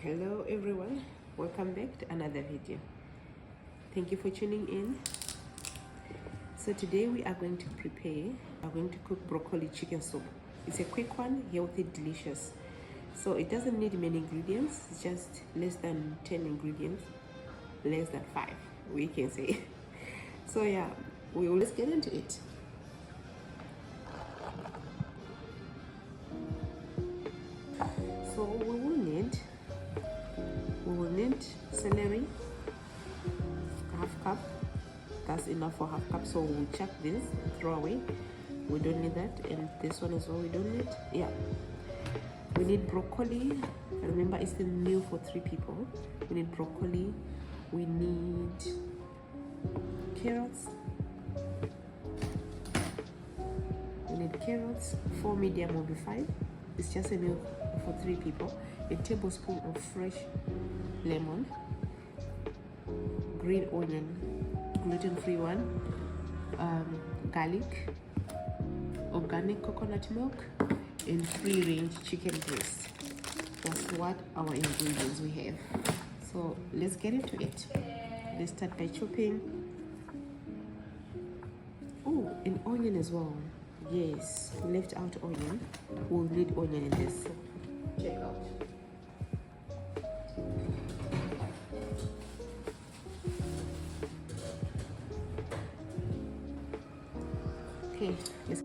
Hello everyone, welcome back to another video. Thank you for tuning in. So today we are going to cook broccoli chicken soup. It's a quick one, healthy, delicious. So it doesn't need many ingredients. It's just less than 10 ingredients, less than 5 we can say. So yeah, we will let's get into it. So we will need celery, half cup. That's enough for half cup, so we'll chuck this, throw away. We don't need that. And this one as well we don't need. Yeah, we need broccoli. Remember, it's the meal for 3 people. We need broccoli, we need carrots, 4 medium will be 5. It's just a meal for 3 people. A tablespoon of fresh lemon, green onion, gluten-free one, garlic, organic coconut milk, and free-range chicken breast. That's what our ingredients we have. So let's get into it. Let's start by chopping. Oh, an onion as well. Yes, we left out onion. We'll need onion in this. So check out. Okay, let's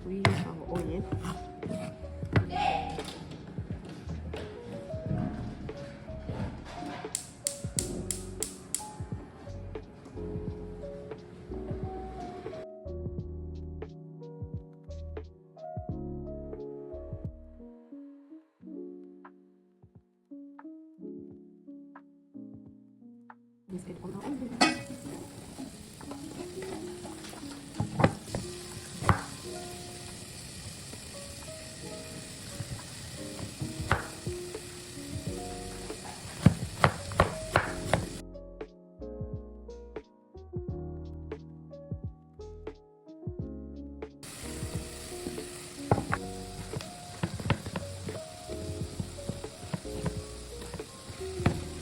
we use our onion. Let's get all our onion.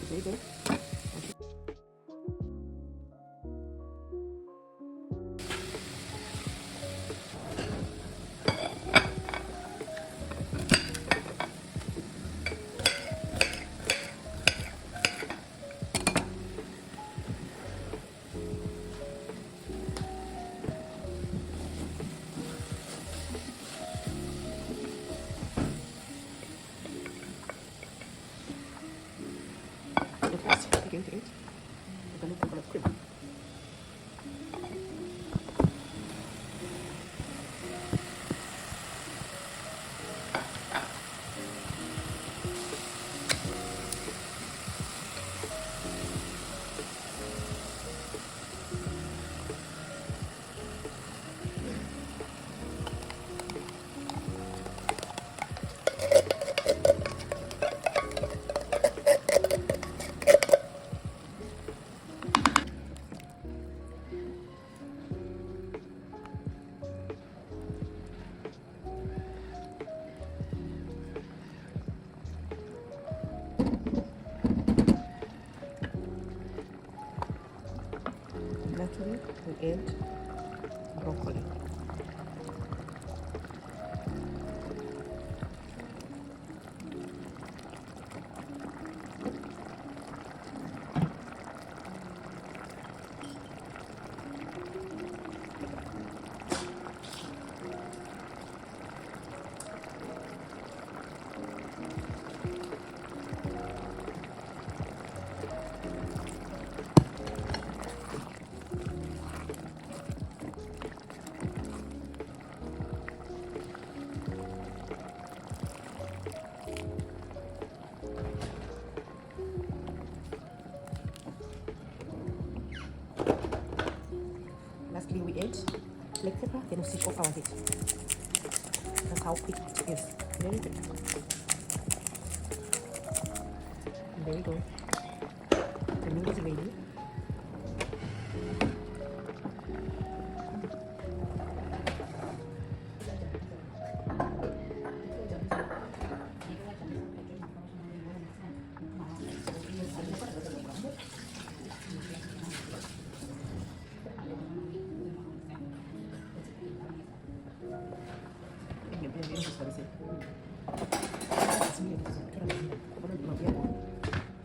There you go. We're going to put a cream. Naturally, we add broccoli. Lastly, we add black pepper, then we switch off our heat. That's how quick it is. Very good. There you go. is ready.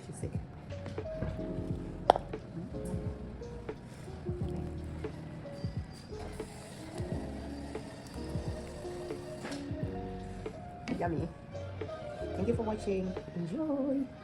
She's sick. Yummy. Thank you for watching. Enjoy.